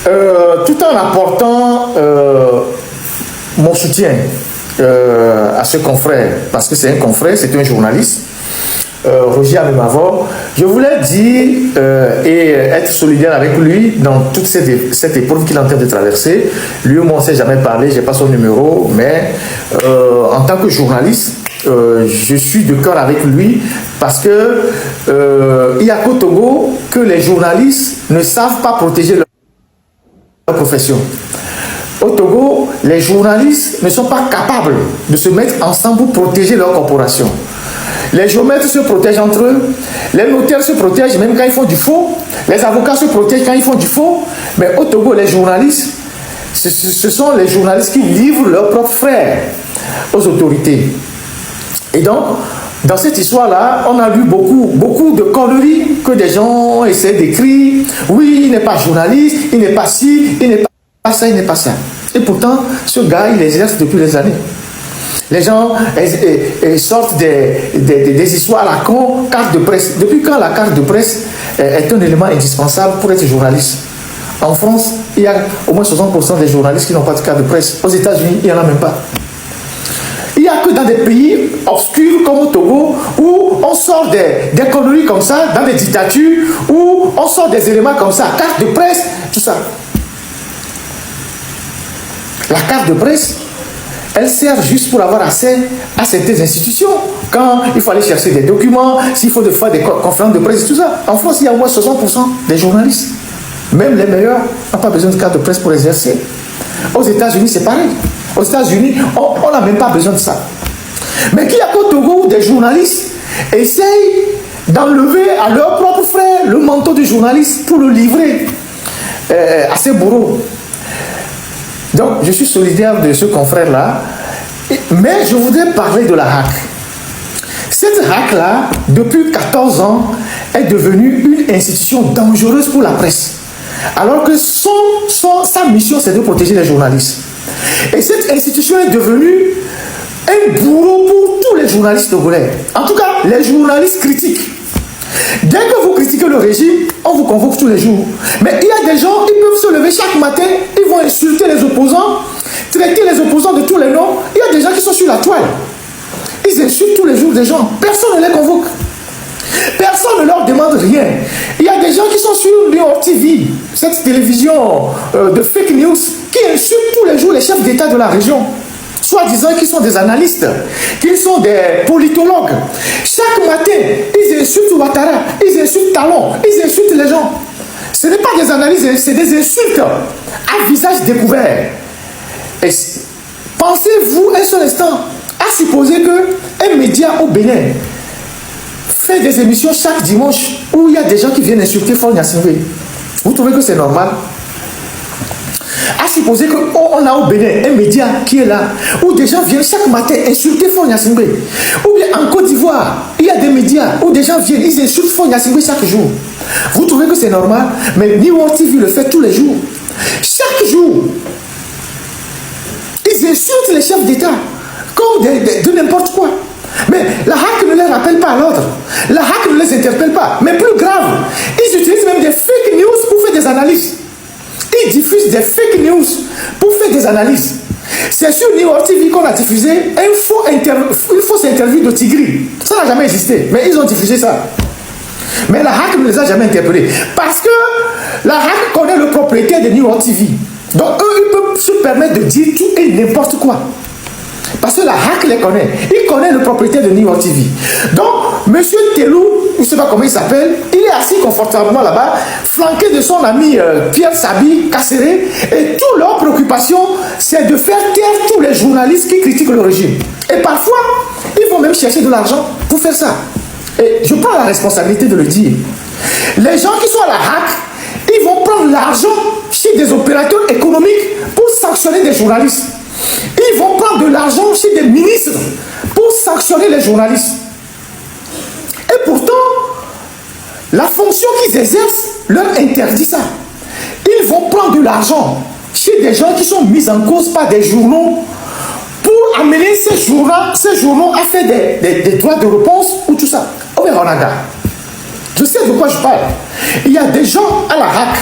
tout en apportant mon soutien à ce confrère, parce que c'est un confrère, c'est un journaliste, Roger Amemavor, je voulais dire et être solidaire avec lui dans toute cette épreuve qu'il est en train de traverser. Lui, moi, on ne s'est jamais parlé, je n'ai pas son numéro, mais en tant que journaliste, je suis de cœur avec lui parce que il n'y a qu'au Togo que les journalistes ne savent pas protéger leur profession. Au Togo, les journalistes ne sont pas capables de se mettre ensemble pour protéger leur corporation. Les géomètres se protègent entre eux, les notaires se protègent même quand ils font du faux, les avocats se protègent quand ils font du faux, mais au Togo, les journalistes, ce sont les journalistes qui livrent leurs propres frères aux autorités. Et donc, dans cette histoire-là, on a lu beaucoup de conneries que des gens essaient d'écrire. Oui, il n'est pas journaliste, il n'est pas ci, il n'est pas ça, il n'est pas ça. Et pourtant, ce gars, il exerce depuis des années. Les gens sortent des histoires à la con, carte de presse. Depuis quand la carte de presse est un élément indispensable pour être journaliste? En France, il y a au moins 60% des journalistes qui n'ont pas de carte de presse. Aux États-Unis, il n'y en a même pas. Il n'y a que dans des pays obscurs comme au Togo où on sort des conneries comme ça, dans des dictatures, où on sort des éléments comme ça, carte de presse, tout ça. La carte de presse, elle sert juste pour avoir accès à certaines institutions. Quand il faut aller chercher des documents, s'il faut faire des conférences de presse et tout ça. En France, il y a au moins 60% des journalistes. Même les meilleurs n'ont pas besoin de carte de presse pour exercer. Aux États-Unis, c'est pareil. Aux États-Unis, on n'a même pas besoin de ça. Mais qu'il y a qu'au Togo où des journalistes essayent d'enlever à leurs propres frères le manteau de journaliste pour le livrer à ses bourreaux. Donc, je suis solidaire de ce confrère-là, mais je voudrais parler de la HAC. Cette HAC-là, depuis 14 ans, est devenue une institution dangereuse pour la presse. Alors que sa mission, c'est de protéger les journalistes. Et cette institution est devenue un bourreau pour tous les journalistes togolais. En tout cas, les journalistes critiques. Dès que vous critiquez le régime, on vous convoque tous les jours. Mais il y a des gens, ils peuvent se lever chaque matin, ils vont insulter les opposants, traiter les opposants de tous les noms. Il y a des gens qui sont sur la toile. Ils insultent tous les jours des gens. Personne ne les convoque. Personne ne leur demande rien. Il y a des gens qui sont sur New TV, cette télévision de fake news, qui insultent tous les jours les chefs d'État de la région. Soi-disant qu'ils sont des analystes, qu'ils sont des politologues. Chaque matin, ils insultent Ouattara, ils insultent Talon, ils insultent les gens. Ce n'est pas des analyses, c'est des insultes à visage découvert. Et pensez-vous un seul instant à supposer qu'un média au Bénin fait des émissions chaque dimanche où il y a des gens qui viennent insulter Faure Gnassingbé. Vous trouvez que c'est normal? À supposer qu'on a au Bénin un média qui est là, où des gens viennent chaque matin insulter Faure Gnassingbé. Ou bien en Côte d'Ivoire, il y a des médias où des gens viennent, ils insultent Faure Gnassingbé chaque jour. Vous trouvez que c'est normal? Mais New World TV le fait tous les jours. Chaque jour, ils insultent les chefs d'État comme de n'importe quoi. Mais la HAC ne les rappelle pas à l'ordre. La HAC ne les interpelle pas. Mais plus grave, ils utilisent même des fake news pour faire des analyses. Ils diffusent des fake news pour faire des analyses. C'est sur New York TV qu'on a diffusé une fausse interview de Tigri. Ça n'a jamais existé, mais ils ont diffusé ça. Mais la HAC ne les a jamais interpellés. Parce que la HAC connaît le propriétaire de New York TV. Donc eux, ils peuvent se permettre de dire tout et n'importe quoi. Parce que la HAC les connaît. Il connaît le propriétaire de New York TV. Donc, M. Telou, je ne sais pas comment il s'appelle, il est assis confortablement là-bas, flanqué de son ami Pierre Sabi, Kasséré, et toute leur préoccupation, c'est de faire taire tous les journalistes qui critiquent le régime. Et parfois, ils vont même chercher de l'argent pour faire ça. Et je prends la responsabilité de le dire. Les gens qui sont à la HAC, ils vont prendre l'argent chez des opérateurs économiques pour sanctionner des journalistes. Ils vont prendre de l'argent chez des ministres pour sanctionner les journalistes. Et pourtant, la fonction qu'ils exercent leur interdit ça. Ils vont prendre de l'argent chez des gens qui sont mis en cause par des journaux pour amener ces journaux à faire des droits de réponse ou tout ça. Oh mais je sais de quoi je parle. Il y a des gens à la HAC.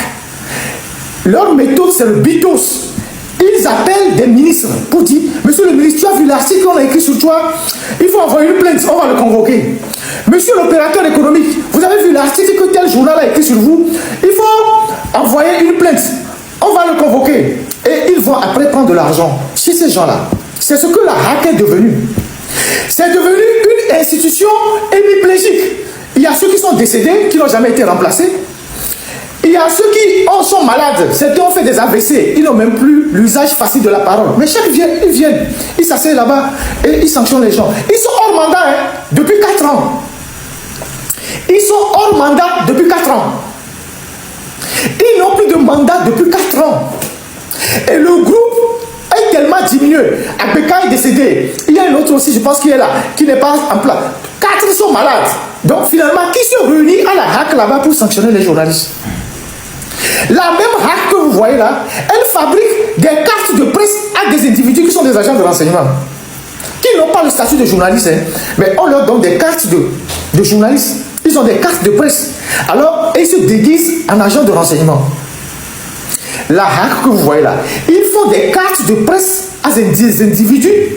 Leur méthode, c'est le bitos. Ils appellent des ministres pour dire, monsieur le ministre, tu as vu l'article qu'on a écrit sur toi, il faut envoyer une plainte, on va le convoquer. Monsieur l'opérateur économique, vous avez vu l'article que tel journal a écrit sur vous, il faut envoyer une plainte, on va le convoquer. Et ils vont après prendre de l'argent chez ces gens-là. C'est ce que la HAC est devenue. C'est devenu une institution hémiplégique. Il y a ceux qui sont décédés, qui n'ont jamais été remplacés. Il y a ceux qui sont malades, certains ont fait des AVC, ils n'ont même plus l'usage facile de la parole. Mais chaque ils viennent, ils s'asseyent là-bas et ils sanctionnent les gens. Ils sont hors mandat depuis 4 ans. Ils sont hors mandat depuis 4 ans. Ils n'ont plus de mandat depuis 4 ans. Et le groupe est tellement diminué. Abeka est décédé. Il y a un autre aussi, je pense, qui est là, qui n'est pas en place. 4 sont malades. Donc finalement, qui se réunit à la HAC là-bas pour sanctionner les journalistes? La même HAC que vous voyez là, elle fabrique des cartes de presse à des individus qui sont des agents de renseignement, qui n'ont pas le statut de journaliste, mais on leur donne des cartes de journalistes. Ils ont des cartes de presse. Alors, ils se déguisent en agents de renseignement. La HAC que vous voyez là, ils font des cartes de presse à des individus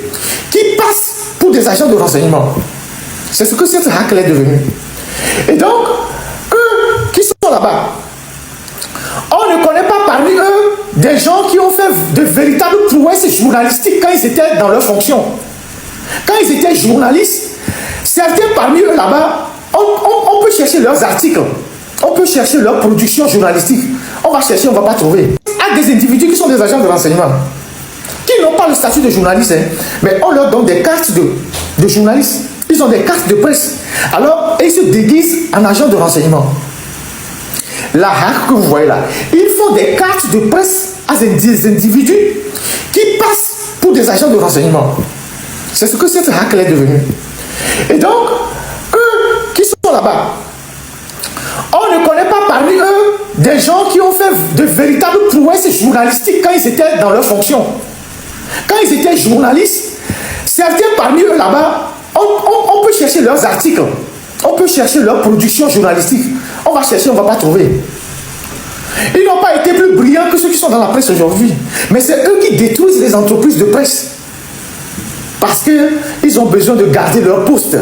qui passent pour des agents de renseignement. C'est ce que cette HAC est devenue. Et donc, eux qui sont là-bas, on ne connaît pas parmi eux des gens qui ont fait de véritables prouesses journalistiques quand ils étaient dans leur fonction. Quand ils étaient journalistes, certains parmi eux là-bas, on peut chercher leurs articles, on peut chercher leur production journalistique. On va chercher, on ne va pas trouver. À des individus qui sont des agents de renseignement, qui n'ont pas le statut de journaliste, mais on leur donne des cartes de journalistes. Ils ont des cartes de presse. Alors, ils se déguisent en agents de renseignement. La HAC que vous voyez là, ils font des cartes de presse à des individus qui passent pour des agents de renseignement. C'est ce que cette HAC est devenue. Et donc, eux qui sont là-bas, on ne connaît pas parmi eux des gens qui ont fait de véritables prouesses journalistiques quand ils étaient dans leur fonction. Quand ils étaient journalistes, certains parmi eux là-bas, on peut chercher leurs articles, on peut chercher leur production journalistique. On va chercher, on ne va pas trouver. Ils n'ont pas été plus brillants que ceux qui sont dans la presse aujourd'hui. Mais c'est eux qui détruisent les entreprises de presse. Parce qu'ils ont besoin de garder leur poste.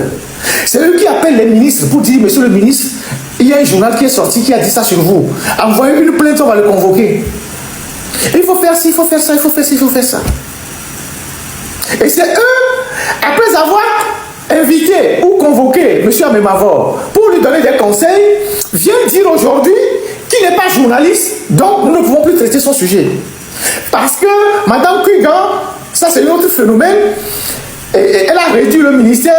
C'est eux qui appellent les ministres pour dire, monsieur le ministre, il y a un journal qui est sorti qui a dit ça sur vous. Envoyez une plainte, on va le convoquer. Il faut faire ci, il faut faire ça, il faut faire ci, il faut faire ça. Et c'est eux, après avoir invité ou convoqué M. Amemavor pour lui donner des conseils, viennent dire aujourd'hui qu'il n'est pas journaliste, donc nous ne pouvons plus traiter son sujet. Parce que Mme Kuigan, ça c'est un autre phénomène, elle a réduit le ministère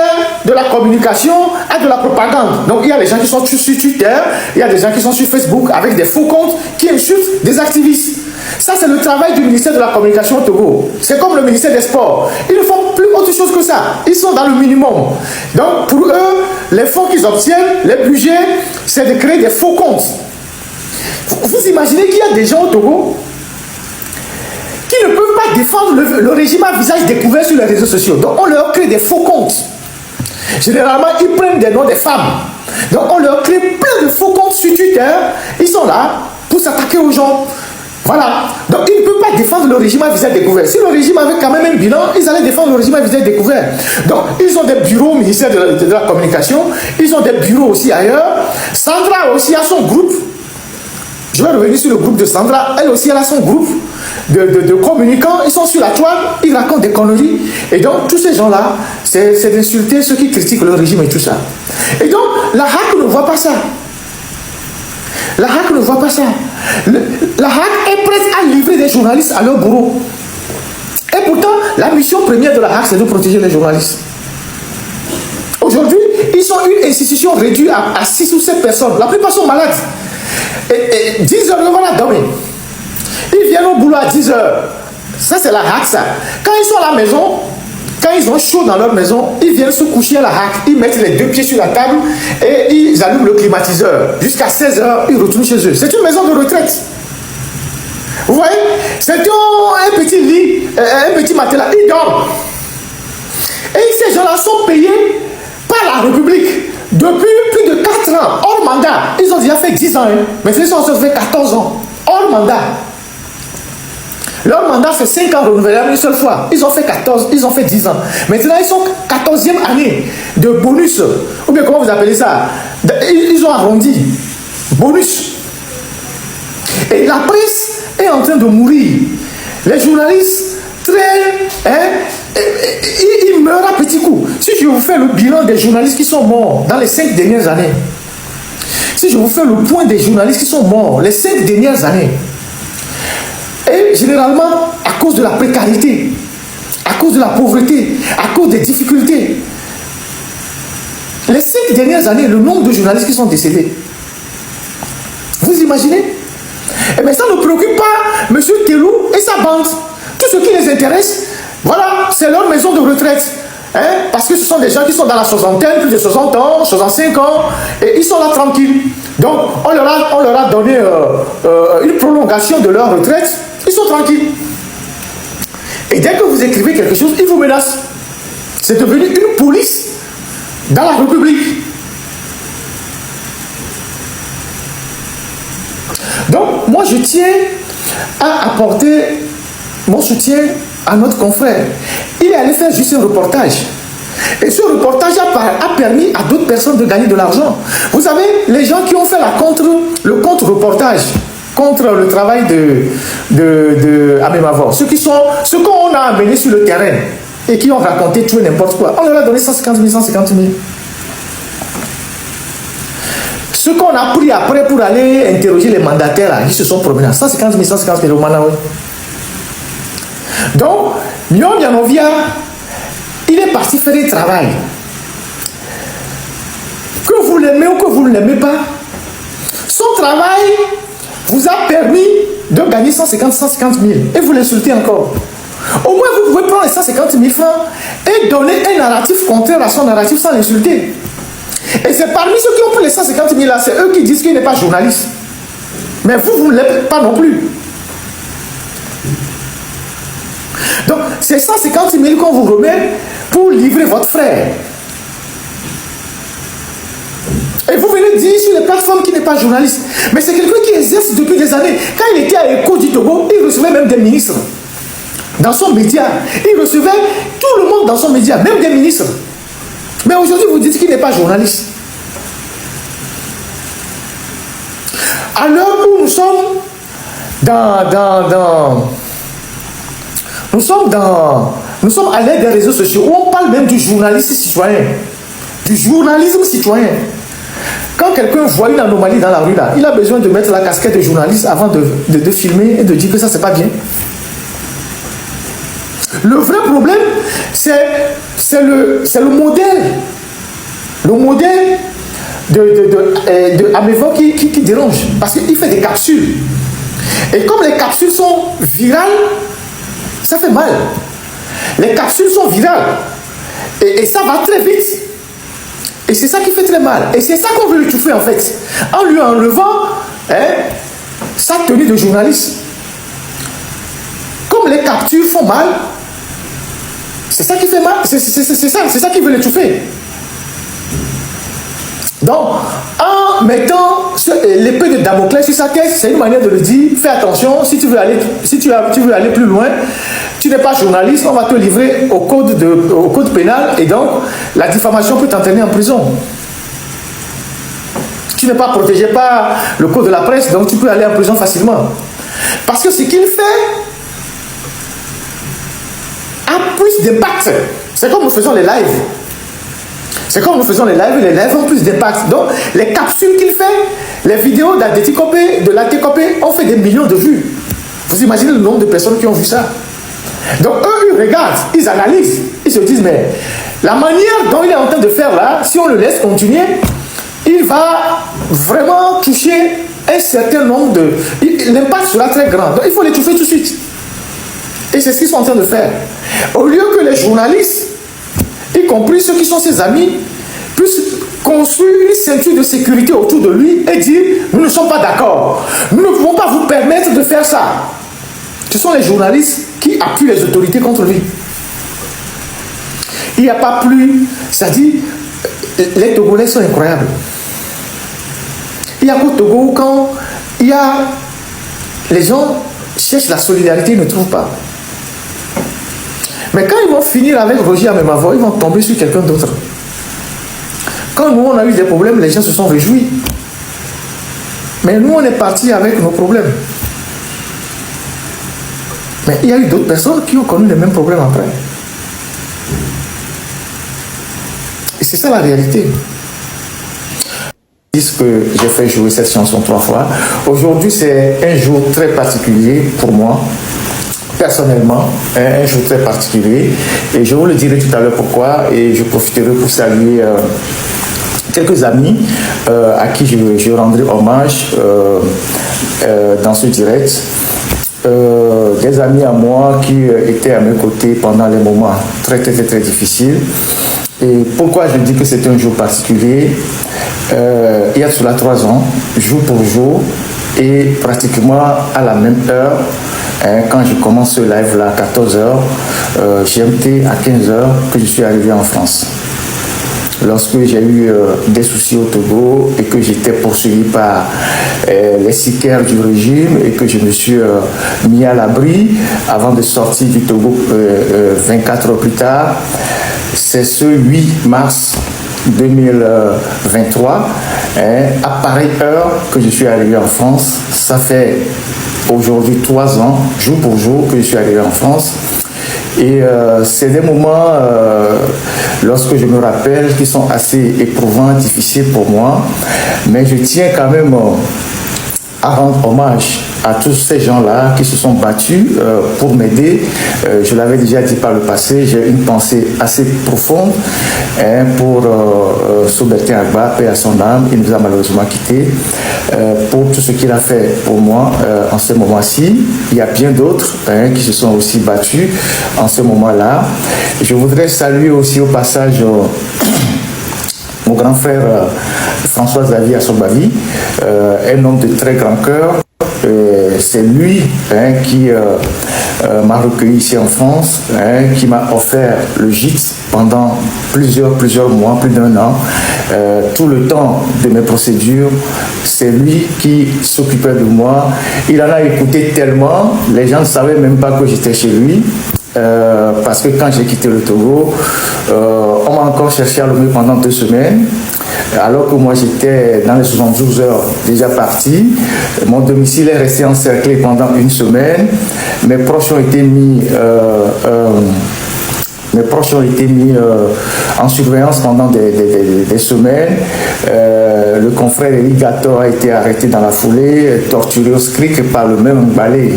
de la communication à de la propagande. Donc il y a des gens qui sont sur Twitter, il y a des gens qui sont sur Facebook avec des faux comptes qui insultent des activistes. Ça c'est le travail du ministère de la communication au Togo. C'est comme le ministère des sports. Ils ne font plus autre chose que ça. Ils sont dans le minimum. Donc pour eux, les fonds qu'ils obtiennent, les budgets, c'est de créer des faux comptes. Vous imaginez qu'il y a des gens au Togo qui ne peuvent pas défendre le régime à visage découvert sur les réseaux sociaux. Donc on leur crée des faux comptes. Généralement, ils prennent des noms des femmes. Donc on leur crée plein de faux comptes sur Twitter. Ils sont là pour s'attaquer aux gens. Voilà. Donc ils ne peuvent pas défendre le régime à visage découvert. Si le régime avait quand même un bilan, ils allaient défendre le régime à visage découvert. Donc ils ont des bureaux au ministère de la communication. Ils ont des bureaux aussi ailleurs. Sandra aussi a son groupe. Je vais revenir sur le groupe de Sandra. Elle aussi, elle a son groupe de communicants. Ils sont sur la toile, ils racontent des conneries. Et donc, tous ces gens-là, c'est d'insulter ceux qui critiquent le régime et tout ça. Et donc, la HAC ne voit pas ça. La HAC ne voit pas ça. La HAC est prête à livrer des journalistes à leur bourreau. Et pourtant, la mission première de la HAC, c'est de protéger les journalistes. Aujourd'hui, ils sont une institution réduite à 6 ou 7 personnes. La plupart sont malades. Et 10 h, voilà, dormir. Ils viennent au boulot à 10 h. Ça, c'est la HAC, ça. Quand ils sont à la maison, quand ils ont chaud dans leur maison, ils viennent se coucher à la HAC. Ils mettent les 2 pieds sur la table et ils allument le climatiseur. Jusqu'à 16 h, ils retournent chez eux. C'est une maison de retraite. Vous voyez? C'est un petit lit, un petit matelas. Ils dorment. Et ces gens-là sont payés par la République. Depuis plus de 4 ans, hors mandat. Ils ont déjà fait 10 ans. Hein. Maintenant, ils ont fait 14 ans. Hors mandat. Leur mandat, c'est 5 ans renouvelable une seule fois. Ils ont fait 14, ils ont fait 10 ans. Maintenant, ils sont 14e année de bonus. Ou bien, comment vous appelez ça? Ils ont arrondi. Bonus. Et la presse est en train de mourir. Les journalistes, ils meurent à petits coups. Si je vous fais le bilan des journalistes qui sont morts dans les 5 dernières années, si je vous fais le point des journalistes qui sont morts les 5 dernières années, et généralement à cause de la précarité, à cause de la pauvreté, à cause des difficultés, les 5 dernières années, le nombre de journalistes qui sont décédés, vous imaginez? Et bien ça ne préoccupe pas M. Telou et sa bande. Tout ce qui les intéresse, voilà, c'est leur maison de retraite. Hein? Parce que ce sont des gens qui sont dans la soixantaine, plus de 60 ans, 65 ans, et ils sont là tranquilles. Donc, on leur a donné une prolongation de leur retraite, ils sont tranquilles. Et dès que vous écrivez quelque chose, ils vous menacent. C'est devenu une police dans la République. Donc, moi, je tiens à apporter mon soutien à notre confrère. Il est allé faire juste un reportage. Et ce reportage a permis à d'autres personnes de gagner de l'argent. Vous savez, les gens qui ont fait le contre-reportage contre le travail de Amemavor, ceux qu'on a amenés sur le terrain et qui ont raconté tout et n'importe quoi, on leur a donné 150 000, 150 000. Ceux qu'on a pris après pour aller interroger les mandataires, là, ils se sont promenés. 150 000, 150 000 au Manaoui. Donc, Mion Yanovia, il est parti faire un travail. Que vous l'aimez ou que vous ne l'aimez pas, son travail vous a permis de gagner 150 000 et vous l'insultez encore. Au moins, vous pouvez prendre les 150 000 francs et donner un narratif contraire à son narratif sans l'insulter. Et c'est parmi ceux qui ont pris les 150 000 là, c'est eux qui disent qu'il n'est pas journaliste. Mais vous ne l'êtes pas non plus. Donc, c'est 150 000 qu'on vous remet pour livrer votre frère. Et vous venez dire sur les plateformes qu'il n'est pas journaliste. Mais c'est quelqu'un qui exerce depuis des années. Quand il était à Écho du Togo, il recevait même des ministres. Dans son média. Il recevait tout le monde dans son média, même des ministres. Mais aujourd'hui, vous dites qu'il n'est pas journaliste. À l'heure où nous sommes nous sommes à l'aide des réseaux sociaux où on parle même du journalisme citoyen. Du journalisme citoyen. Quand quelqu'un voit une anomalie dans la rue, là, il a besoin de mettre la casquette de journaliste avant de filmer et de dire que ça, c'est pas bien. Le vrai problème, c'est le modèle. Le modèle de Amevor qui dérange. Parce qu'il fait des capsules. Et comme les capsules sont virales, ça fait mal. Les capsules sont virales. Et ça va très vite. Et c'est ça qui fait très mal. Et c'est ça qu'on veut étouffer en fait. En lui enlevant sa tenue de journaliste. Comme les captures font mal, c'est ça qui fait mal. C'est ça qui veut l'étouffer. Donc, en mettant l'épée de Damoclès sur sa tête, c'est une manière de le dire, fais attention, si tu veux aller plus loin, tu n'es pas journaliste, on va te livrer au code pénal, et donc la diffamation peut t'entraîner en prison. Tu n'es pas protégé par le code de la presse, donc tu peux aller en prison facilement. Parce que ce qu'il fait a plus d'impact. C'est comme nous faisons les lives. C'est comme nous faisons les lives ont plus d'impact. Donc, les capsules qu'il fait, les vidéos de l'Atécopé ont fait des millions de vues. Vous imaginez le nombre de personnes qui ont vu ça? Donc, eux, ils regardent, ils analysent, ils se disent, mais la manière dont il est en train de faire là, si on le laisse continuer, il va vraiment toucher un certain nombre de... L'impact sera très grand. Donc, il faut l'étouffer tout de suite. Et c'est ce qu'ils sont en train de faire. Au lieu que les journalistes, y compris ceux qui sont ses amis, puissent construire une ceinture de sécurité autour de lui et dire « Nous ne sommes pas d'accord. Nous ne pouvons pas vous permettre de faire ça. » Ce sont les journalistes qui appuient les autorités contre lui. Il n'y a pas plus... C'est-à-dire, les Togolais sont incroyables. Il y a qu'au Togo, quand il y a... Les gens cherchent la solidarité, ils ne trouvent pas. Mais quand ils vont finir avec Roger Amemavo, ils vont tomber sur quelqu'un d'autre. Quand nous, on a eu des problèmes, les gens se sont réjouis. Mais nous, on est partis avec nos problèmes. Mais il y a eu d'autres personnes qui ont connu les mêmes problèmes après. Et c'est ça la réalité. Que j'ai fait jouer cette chanson 3 fois. Aujourd'hui, c'est un jour très particulier pour moi, personnellement, un jour très particulier. Et je vous le dirai tout à l'heure pourquoi. Et je profiterai pour saluer quelques amis à qui je rendrai hommage dans ce direct. Des amis à moi qui étaient à mes côtés pendant les moments très difficiles. Et pourquoi je dis que c'est un jour particulier? Il y a cela 3 ans, jour pour jour, et pratiquement à la même heure, quand je commence ce live-là, 14h, GMT à 15h, que je suis arrivé en France. Lorsque j'ai eu des soucis au Togo et que j'étais poursuivi par les sicaires du régime et que je me suis mis à l'abri avant de sortir du Togo 24 heures plus tard, c'est ce 8 mars 2023, à pareille heure que je suis arrivé en France. Ça fait aujourd'hui 3 ans, jour pour jour, que je suis arrivé en France. Et c'est des moments, lorsque je me rappelle, qui sont assez éprouvants, difficiles pour moi. Mais je tiens quand même à rendre hommage à tous ces gens-là qui se sont battus pour m'aider. Je l'avais déjà dit par le passé, j'ai une pensée assez profonde pour Soubertin Agba, paix à son âme. Il nous a malheureusement quittés. Pour tout ce qu'il a fait pour moi en ce moment-ci. Il y a bien d'autres qui se sont aussi battus en ce moment-là. Je voudrais saluer aussi au passage mon grand frère François-Xavier Assobavi, un homme de très grand cœur. C'est lui qui m'a recueilli ici en France, qui m'a offert le gîte pendant plusieurs mois, plus d'1 an. Tout le temps de mes procédures, c'est lui qui s'occupait de moi. Il en a écouté tellement, les gens ne savaient même pas que j'étais chez lui. Parce que quand j'ai quitté le Togo, on m'a encore cherché à Lomé pendant 2 semaines. Alors que moi j'étais dans les 72 heures déjà parti. Mon domicile est resté encerclé pendant 1 semaine. Mes proches ont été mis en surveillance pendant des semaines. Le confrère Eric Gator a été arrêté dans la foulée, torturé au SCRIC par le même Balé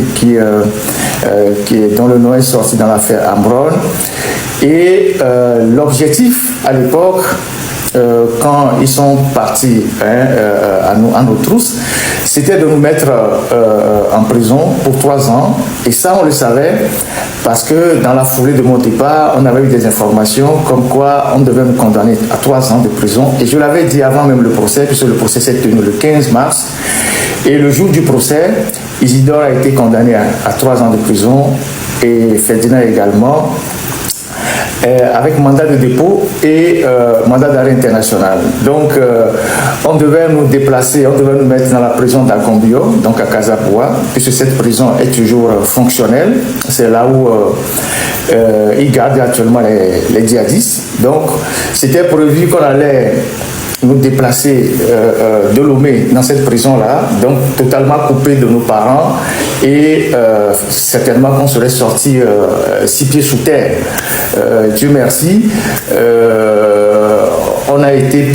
dont le nom est sorti dans l'affaire Ambron. Et l'objectif à l'époque, quand ils sont partis à nos trousses, c'était de nous mettre en prison pour 3 ans. Et ça, on le savait parce que dans la foulée de mon départ, on avait eu des informations comme quoi on devait me condamner à 3 ans de prison. Et je l'avais dit avant même le procès, puisque le procès s'est tenu le 15 mars. Et le jour du procès, Isidore a été condamné à 3 ans de prison et Ferdinand également, avec mandat de dépôt et mandat d'arrêt international. Donc, on devait nous déplacer, on devait nous mettre dans la prison d'Agombio, donc à Casapoua, puisque cette prison est toujours fonctionnelle. C'est là où ils gardent actuellement les djihadistes. Donc, c'était prévu qu'on allait nous déplacer de Lomé dans cette prison-là, donc totalement coupé de nos parents, et certainement qu'on serait sorti 6 pieds sous terre. Dieu merci, on a été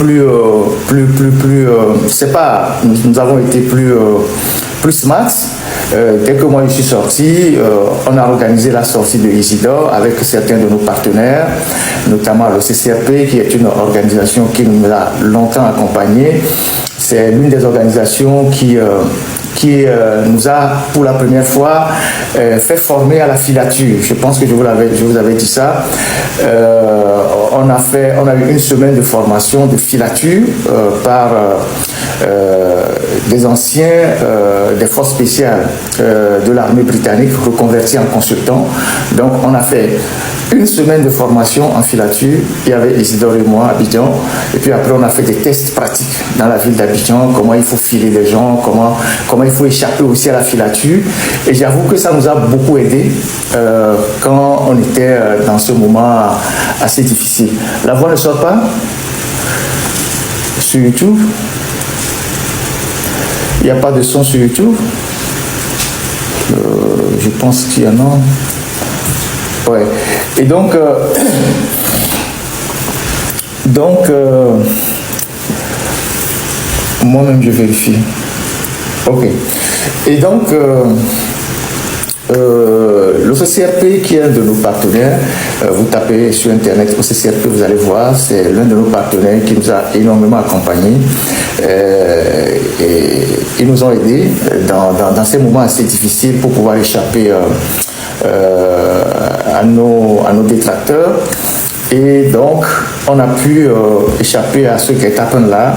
nous avons été plus smart. Dès que moi je suis sorti, on a organisé la sortie de Isidore avec certains de nos partenaires, notamment le CCRP, qui est une organisation qui nous a longtemps accompagnés. C'est l'une des organisations qui nous a pour la première fois fait former à la filature. Je pense que je vous avais dit ça. On a eu 1 semaine de formation de filature par des anciens des forces spéciales de l'armée britannique reconvertis en consultants. Donc on a fait une semaine de formation en filature. Il y avait Isidore et moi à Abidjan. Et puis après, on a fait des tests pratiques dans la ville d'Abidjan, comment il faut filer les gens, comment il faut échapper aussi à la filature. Et j'avoue que ça nous a beaucoup aidé quand on était dans ce moment assez difficile. La voix ne sort pas sur YouTube. Il n'y a pas de son sur YouTube. Je pense qu'il y en a. Ouais. Et donc, moi-même je vérifie. Ok. Et donc, l'OCCRP qui est un de nos partenaires, vous tapez sur internet OCCRP, vous allez voir, c'est l'un de nos partenaires qui nous a énormément accompagnés. Et ils nous ont aidés dans ces moments assez difficiles pour pouvoir échapper à nos détracteurs. Et donc, on a pu échapper à ce guet-apens-là.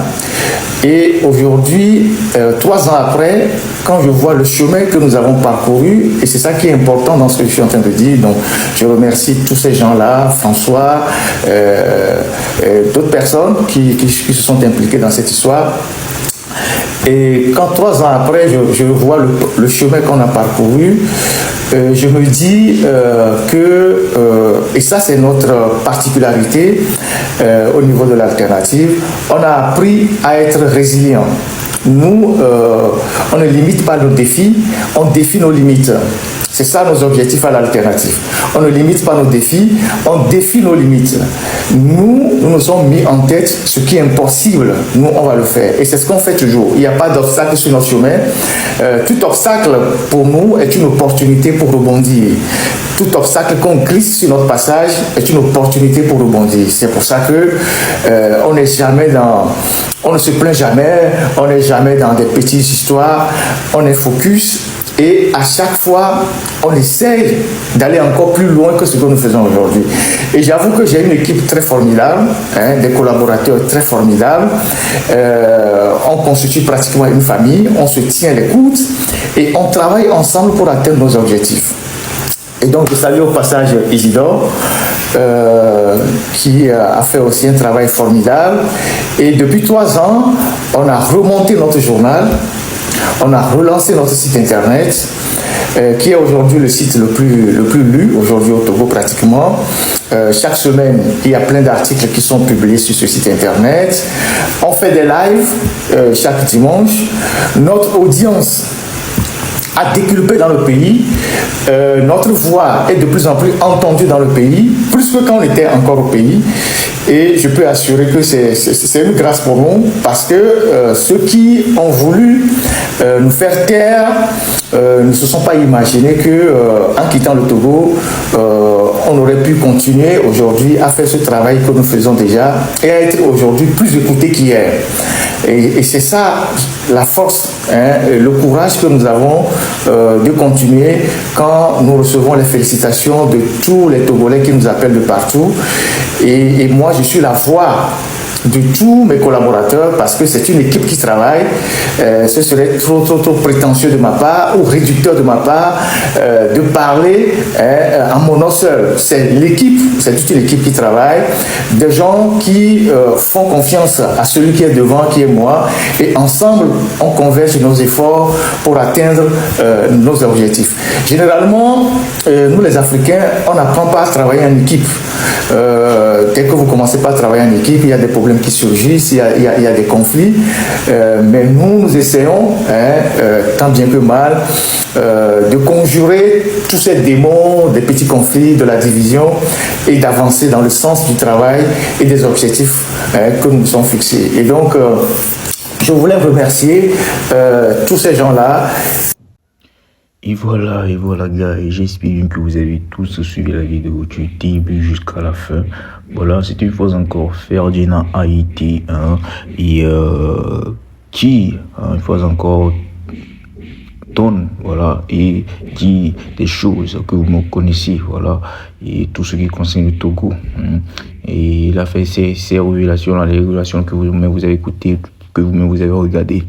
Et aujourd'hui, 3 ans après, quand je vois le chemin que nous avons parcouru, et c'est ça qui est important dans ce que je suis en train de dire, donc je remercie tous ces gens-là, François, d'autres personnes qui se sont impliquées dans cette histoire. Et quand 3 ans après, je vois le chemin qu'on a parcouru, je me dis que, et ça c'est notre particularité au niveau de l'alternative, on a appris à être résilient. Nous, on ne limite pas nos défis, on défie nos limites. C'est ça nos objectifs à l'alternative. On ne limite pas nos défis, on défie nos limites. Nous nous sommes mis en tête ce qui est impossible. Nous, on va le faire. Et c'est ce qu'on fait toujours. Il n'y a pas d'obstacle sur notre chemin. Tout obstacle, pour nous, est une opportunité pour rebondir. Tout obstacle qu'on glisse sur notre passage est une opportunité pour rebondir. C'est pour ça que on n'est jamais dans... On ne se plaint jamais, on n'est jamais dans des petites histoires, on est focus. Et à chaque fois, on essaye d'aller encore plus loin que ce que nous faisons aujourd'hui. Et j'avoue que j'ai une équipe très formidable, des collaborateurs très formidables. On constitue pratiquement une famille, on se tient les coudes et on travaille ensemble pour atteindre nos objectifs. Et donc, je salue au passage Isidore, qui a fait aussi un travail formidable. Et depuis 3 ans, on a remonté notre journal. On a relancé notre site internet, qui est aujourd'hui le site le plus lu, aujourd'hui au Togo pratiquement. Chaque semaine, il y a plein d'articles qui sont publiés sur ce site internet. On fait des lives chaque dimanche. Notre audience a décuplé dans le pays. Notre voix est de plus en plus entendue dans le pays, plus que quand on était encore au pays. Et je peux assurer que c'est une grâce pour nous, parce que ceux qui ont voulu nous faire taire ne se sont pas imaginés qu'en quittant le Togo, on aurait pu continuer aujourd'hui à faire ce travail que nous faisons déjà et à être aujourd'hui plus écoutés qu'hier. Et c'est ça la force, le courage que nous avons de continuer quand nous recevons les félicitations de tous les Togolais qui nous appellent de partout. Et moi, je suis la voix de tous mes collaborateurs, parce que c'est une équipe qui travaille. Ce serait trop prétentieux de ma part ou réducteur de ma part de parler en mon nom seul. C'est l'équipe, c'est toute une équipe qui travaille, des gens qui font confiance à celui qui est devant, qui est moi, et ensemble on converge nos efforts pour atteindre nos objectifs. Généralement, nous les Africains, on n'apprend pas à travailler en équipe. Dès que vous commencez pas à travailler en équipe, il y a des problèmes qui surgissent, il y a des conflits, mais nous essayons, tant bien que mal, de conjurer tous ces démons, des petits conflits, de la division, et d'avancer dans le sens du travail et des objectifs que nous nous sommes fixés. Et donc, je voulais remercier tous ces gens-là. Et voilà, gars, et j'espère que vous avez tous suivi la vidéo du début jusqu'à la fin. Voilà, c'est une fois encore Ferdinand Haïti, et qui, une fois encore, donne, voilà, et dit des choses que vous me connaissez, voilà, et tout ce qui concerne le Togo. Et il a fait ces révélations, les révélations que vous avez écoutées, que vous avez regardé.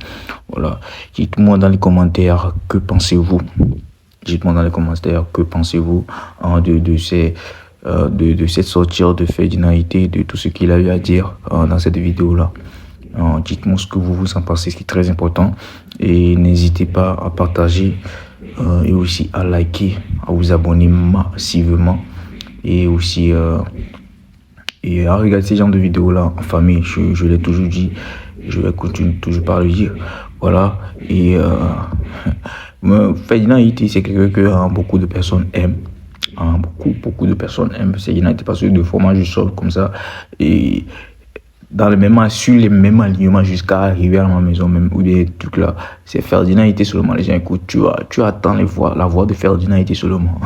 Voilà. Dites-moi dans les commentaires que pensez-vous. Dites-moi dans les commentaires que pensez-vous de ces de cette sortie de Ferdinand Haïté, de tout ce qu'il a eu à dire dans cette vidéo-là. Dites-moi ce que vous en pensez, c'est très important. Et n'hésitez pas à partager et aussi à liker, à vous abonner massivement. Et aussi et à regarder ces genres de vidéos-là en famille. Je l'ai toujours dit, je vais continuer toujours par le dire. Voilà. Et Ferdinand Haïté, c'est quelqu'un que beaucoup de personnes aiment. Beaucoup de personnes aiment Ferdinand Haïté parce que de fromage du sol comme ça. Et dans le même, sur les mêmes alignements jusqu'à arriver à ma maison même, ou des trucs là, c'est Ferdinand Haïté seulement. Les gens écoutent, tu attends la voix de Ferdinand Haïté seulement.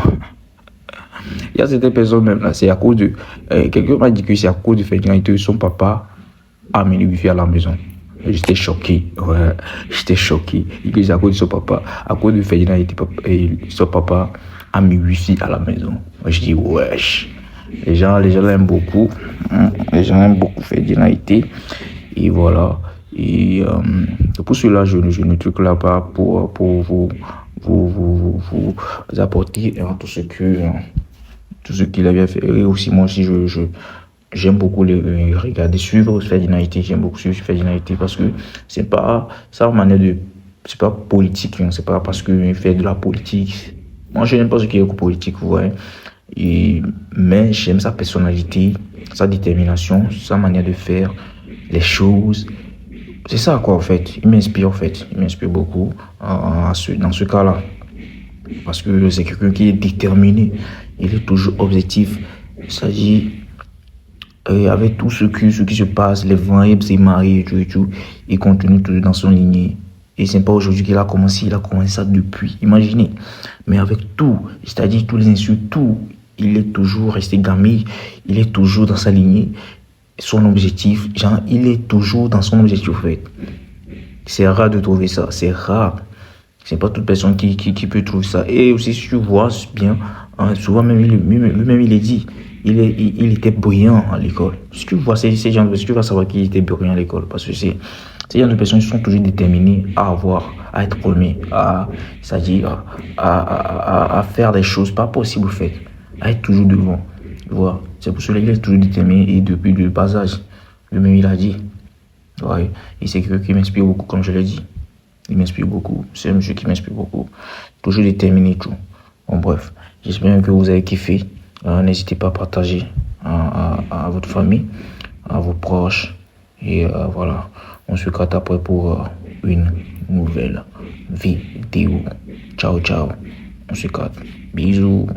Il y a certaines personnes même là, c'est à cause de... quelqu'un m'a dit que c'est à cause de Ferdinand Haïté, son papa a amené le wifi à la maison. J'étais choqué, ouais, j'étais choqué. Et que c'est à cause de son papa, à cause de Ferdinand Haïté, son papa a mis wifi à la maison. Moi je dis, wesh. Les gens l'aiment beaucoup. Les gens aiment beaucoup Ferdinand Haïté. Et voilà. Et pour cela, je ne truc là pas pour vous apporter tout ce qu'il avait fait. Et aussi, moi aussi, j'aime beaucoup regarder, suivre Ferdinand Haïté. J'aime beaucoup suivre Ferdinand Haïté parce que c'est pas sa manière de. C'est pas politique, hein, c'est pas parce qu'il fait de la politique. Moi, je n'aime pas ce qui est politique, vous voyez. Mais j'aime sa personnalité, sa détermination, sa manière de faire les choses. C'est ça quoi en fait. Il m'inspire en fait. Il m'inspire beaucoup dans ce cas-là. Parce que c'est quelqu'un qui est déterminé. Il est toujours objectif. C'est-à-dire, avec tout ce qui se passe, les vents, ses maris et tout, il continue toujours dans son lignée. Et c'est pas aujourd'hui qu'il a commencé ça depuis. Imaginez. Mais avec tout, c'est-à-dire tous les insultes, tout, il est toujours resté gamin, il est toujours dans sa lignée, son objectif, genre, il est toujours dans son objectif, en fait. C'est rare de trouver ça, c'est rare. C'est pas toute personne qui peut trouver ça. Et aussi, si tu vois bien, hein, souvent même, lui-même, il est dit, il était brillant à l'école. Si tu vois ces gens de personnes, tu vas savoir qu'il était brillant à l'école, parce que ces gens de personnes sont toujours déterminés à être premiers, c'est-à-dire à faire des choses pas possibles, en fait. À être toujours devant. Voilà. C'est pour cela qu'il est toujours déterminé et depuis le bas âge. Lui-même, il a dit. Ouais. Et c'est quelqu'un qui m'inspire beaucoup, comme je l'ai dit. Il m'inspire beaucoup. C'est un monsieur qui m'inspire beaucoup. Toujours déterminé et tout. Bon, bref. J'espère que vous avez kiffé. N'hésitez pas à partager à votre famille, à vos proches. Et voilà. On se capte après pour une nouvelle vidéo. Ciao, ciao. On se capte. Bisous.